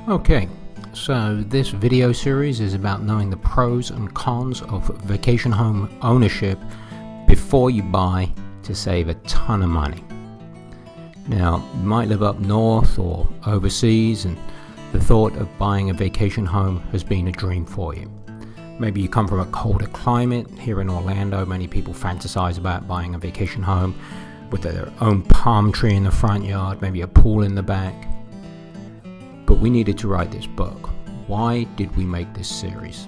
Okay, so this video series is about knowing the pros and cons of vacation home ownership before you buy to save a ton of money. Now, you might live up north or overseas and the thought of buying a vacation home has been a dream for you. Maybe you come from a colder climate. Here in Orlando, many people fantasize about buying a vacation home with their own palm tree in the front yard, maybe a pool in the back. But we needed to write this book. Why did we make this series?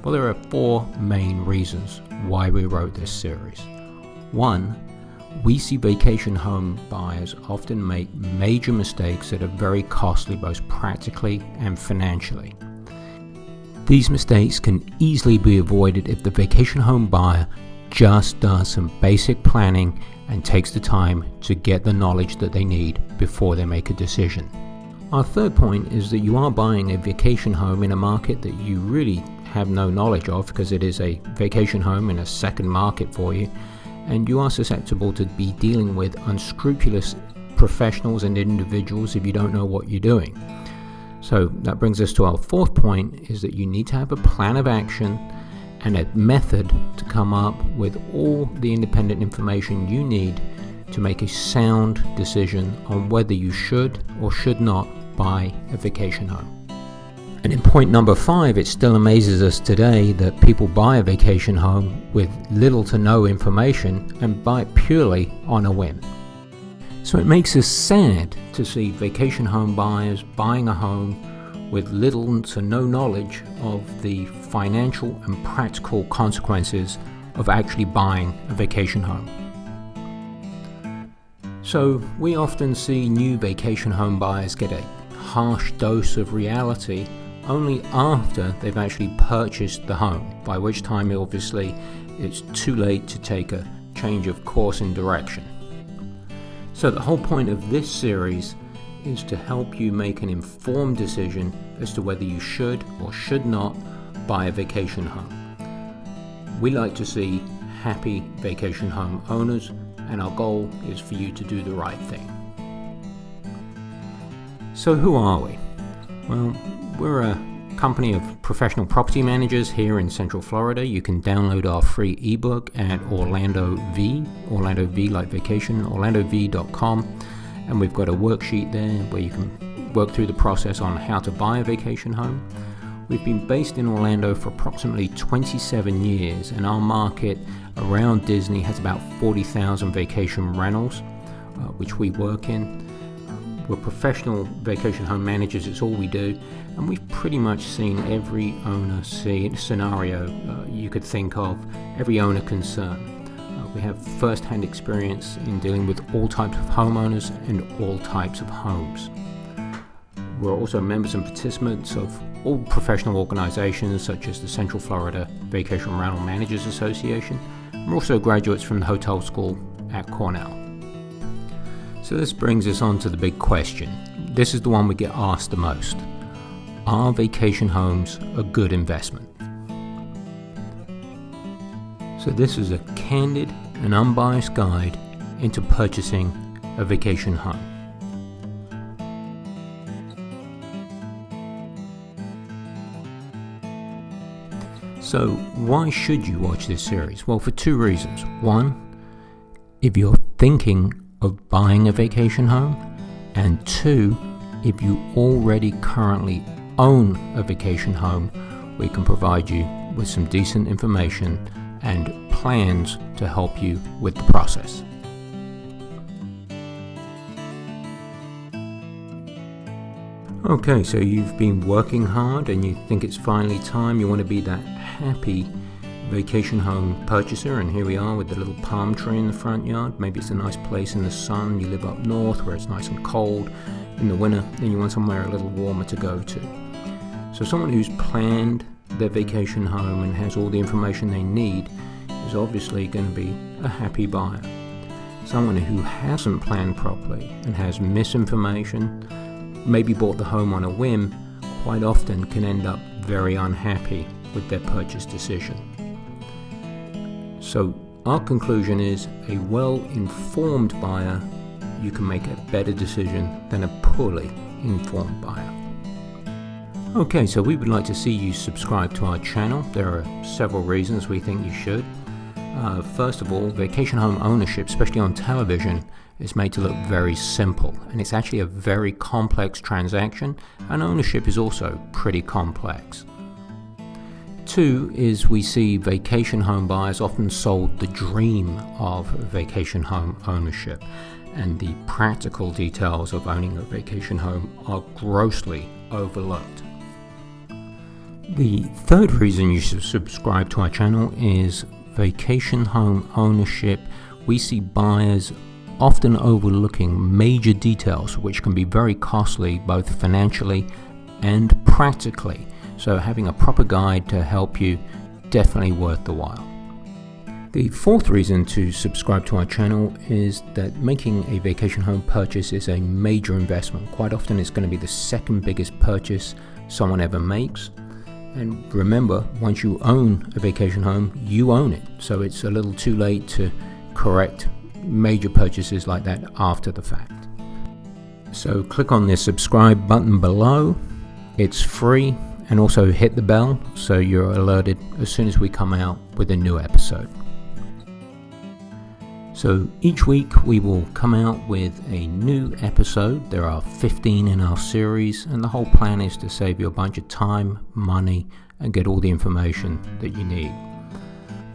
Well, there are four main reasons why we wrote this series. One, we see vacation home buyers often make major mistakes that are very costly both practically and financially. These mistakes can easily be avoided if the vacation home buyer just does some basic planning and takes the time to get the knowledge that they need before they make a decision. Our third point is that you are buying a vacation home in a market that you really have no knowledge of, because it is a vacation home in a second market for you, and you are susceptible to be dealing with unscrupulous professionals and individuals if you don't know what you're doing. So that brings us to our fourth point, is that you need to have a plan of action and a method to come up with all the independent information you need to make a sound decision on whether you should or should not buy a vacation home. And in point number 5, it still amazes us today that people buy a vacation home with little to no information and buy it purely on a whim. So it makes us sad to see vacation home buyers buying a home with little to no knowledge of the financial and practical consequences of actually buying a vacation home. So we often see new vacation home buyers get a harsh dose of reality only after they've actually purchased the home, by which time obviously it's too late to take a change of course and direction. So the whole point of this series is to help you make an informed decision as to whether you should or should not buy a vacation home. We like to see happy vacation home owners, and our goal is for you to do the right thing. So who are we? Well, we're a company of professional property managers here in Central Florida. You can download our free ebook at Orlando V like vacation, orlandov.com, and we've got a worksheet there where you can work through the process on how to buy a vacation home. We've been based in Orlando for approximately 27 years, and our market around Disney has about 40,000 vacation rentals, which we work in. We're professional vacation home managers, it's all we do, and we've pretty much seen every owner scenario you could think of, every owner concern. We have first-hand experience in dealing with all types of homeowners and all types of homes. We're also members and participants of all professional organizations such as the Central Florida Vacation Rental Managers Association. We're also graduates from the hotel school at Cornell. So this brings us on to the big question. This is the one we get asked the most. Are vacation homes a good investment? So this is a candid and unbiased guide into purchasing a vacation home. So why should you watch this series? Well, for two reasons. One, if you're thinking of buying a vacation home, and two, if you already currently own a vacation home, we can provide you with some decent information and plans to help you with the process. Okay, so you've been working hard and you think it's finally time, you want to be that happy vacation home purchaser, and here we are with the little palm tree in the front yard. Maybe it's a nice place in the sun. You live up north where it's nice and cold in the winter, and you want somewhere a little warmer to go to. So someone who's planned their vacation home and has all the information they need is obviously going to be a happy buyer. Someone who hasn't planned properly and has misinformation, maybe bought the home on a whim, quite often can end up very unhappy with their purchase decision. So our conclusion is, a well-informed buyer, you can make a better decision than a poorly informed buyer. Okay, so we would like to see you subscribe to our channel. There are several reasons we think you should. First of all, vacation home ownership, especially on television, is made to look very simple, and it's actually a very complex transaction, and ownership is also pretty complex. Two is we see vacation home buyers often sold the dream of vacation home ownership, and the practical details of owning a vacation home are grossly overlooked. The third reason you should subscribe to our channel is vacation home ownership. We see buyers often overlooking major details which can be very costly both financially and practically. So having a proper guide to help you, definitely worth the while. The fourth reason to subscribe to our channel is that making a vacation home purchase is a major investment. Quite often it's going to be the second biggest purchase someone ever makes. And remember, once you own a vacation home, you own it. So it's a little too late to correct major purchases like that after the fact. So click on the subscribe button below. It's free, and also hit the bell so you're alerted as soon as we come out with a new episode. So each week we will come out with a new episode. There are 15 in our series, and the whole plan is to save you a bunch of time, money, and get all the information that you need.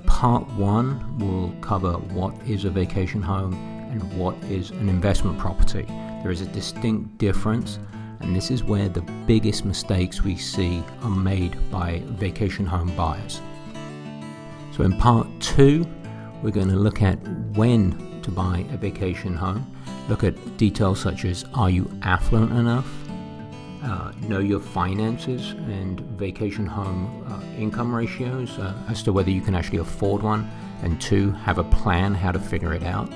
Part 1 will cover what is a vacation home and what is an investment property. There is a distinct difference, and this is where the biggest mistakes we see are made by vacation home buyers. So in Part 2, we're going to look at when to buy a vacation home, look at details such as are you affluent enough, know your finances and vacation home income ratios as to whether you can actually afford one, and 2, have a plan how to figure it out.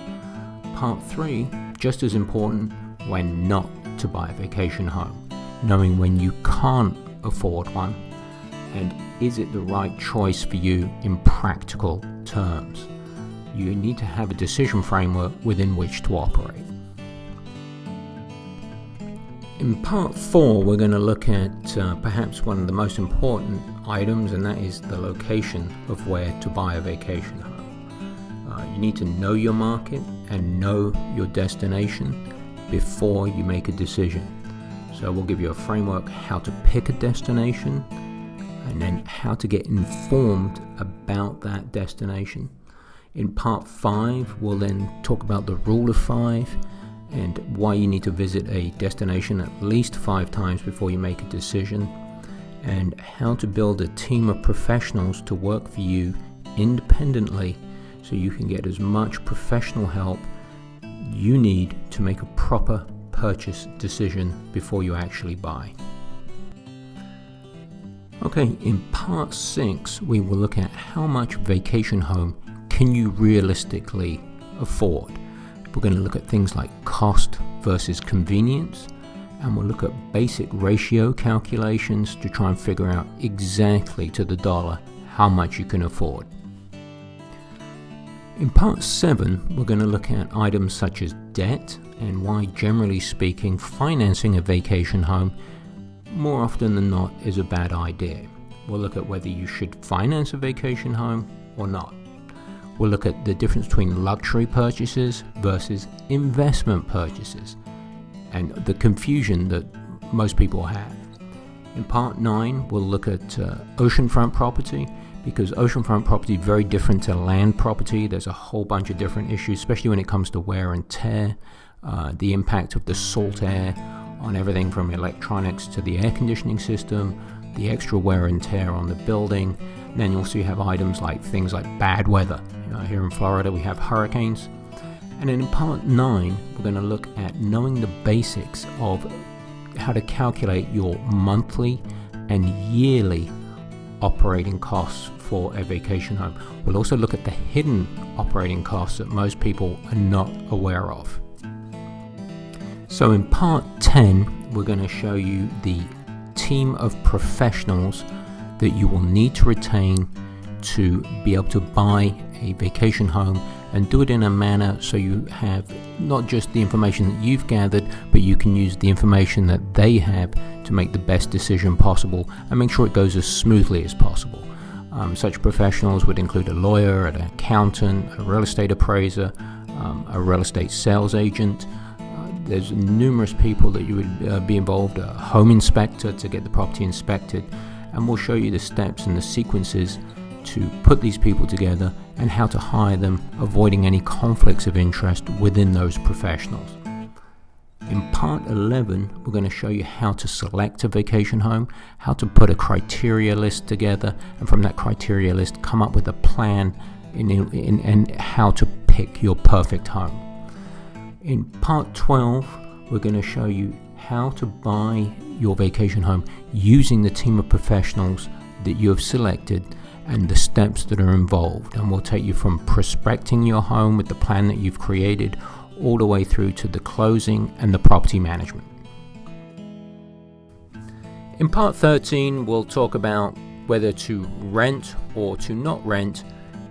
Part 3, just as important, when not to buy a vacation home, knowing when you can't afford one, and is it the right choice for you in practical terms. You need to have a decision framework within which to operate. In Part 4, we're going to look at perhaps one of the most important items, and that is the location of where to buy a vacation home. You need to know your market and know your destination before you make a decision. So we'll give you a framework how to pick a destination, and then how to get informed about that destination. In Part 5, we'll then talk about the rule of 5 and why you need to visit a destination at least 5 times before you make a decision, and how to build a team of professionals to work for you independently so you can get as much professional help you need to make a proper purchase decision before you actually buy. Okay, in Part 6, we will look at how much vacation home can you realistically afford. We're going to look at things like cost versus convenience, and we'll look at basic ratio calculations to try and figure out exactly to the dollar how much you can afford. In Part 7, we're going to look at items such as debt and why, generally speaking, financing a vacation home more often than not is a bad idea. We'll look at whether you should finance a vacation home or not. We'll look at the difference between luxury purchases versus investment purchases and the confusion that most people have. In Part 9, we'll look at oceanfront property, because oceanfront property is very different to land property. There's a whole bunch of different issues, especially when it comes to wear and tear, the impact of the salt air on everything from electronics to the air conditioning system, the extra wear and tear on the building. And then you also have items like things like bad weather. Here in Florida we have hurricanes. And then in Part 9, we're going to look at knowing the basics of how to calculate your monthly and yearly operating costs for a vacation home. We'll also look at the hidden operating costs that most people are not aware of. So in Part 10, we're going to show you the team of professionals that you will need to retain to be able to buy a vacation home and do it in a manner so you have not just the information that you've gathered, but you can use the information that they have to make the best decision possible and make sure it goes as smoothly as possible. Such professionals would include a lawyer, an accountant, a real estate appraiser, a real estate sales agent. There's numerous people that you would be involved, a home inspector to get the property inspected, and we'll show you the steps and the sequences to put these people together and how to hire them, avoiding any conflicts of interest within those professionals. In part 11, we're going to show you how to select a vacation home, how to put a criteria list together, and from that criteria list come up with a plan in how to pick your perfect home. In part 12, we're going to show you how to buy your vacation home using the team of professionals that you have selected and the steps that are involved. And we'll take you from prospecting your home with the plan that you've created all the way through to the closing and the property management. In part 13, we'll talk about whether to rent or to not rent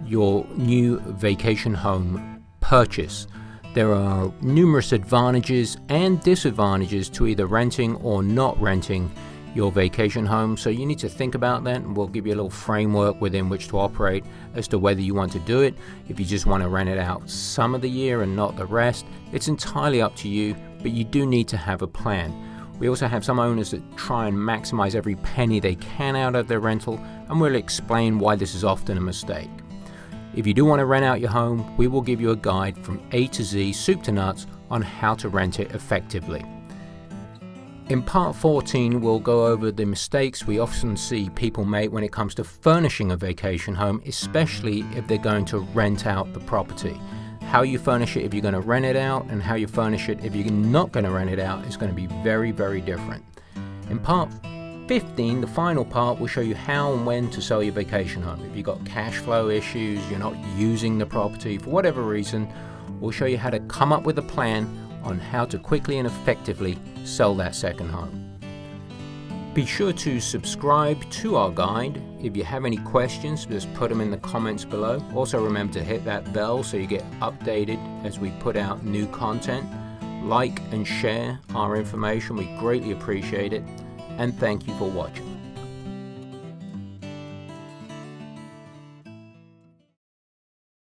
your new vacation home purchase. There are numerous advantages and disadvantages to either renting or not renting your vacation home, so you need to think about that, and we'll give you a little framework within which to operate as to whether you want to do it. If you just want to rent it out some of the year and not the rest, it's entirely up to you, but you do need to have a plan. We also have some owners that try and maximize every penny they can out of their rental, and we'll explain why this is often a mistake. If you do want to rent out your home, we will give you a guide from A to Z, soup to nuts, on how to rent it effectively. In part 14, we'll go over the mistakes we often see people make when it comes to furnishing a vacation home, especially if they're going to rent out the property. How you furnish it if you're going to rent it out and how you furnish it if you're not going to rent it out is going to be very, very different. In part 15, the final part, will show you how and when to sell your vacation home. If you've got cash flow issues, you're not using the property for whatever reason, we'll show you how to come up with a plan on how to quickly and effectively sell that second home. Be sure to subscribe to our guide. If you have any questions, just put them in the comments below. Also remember to hit that bell so you get updated as we put out new content. Like and share our information, we greatly appreciate it. And thank you for watching.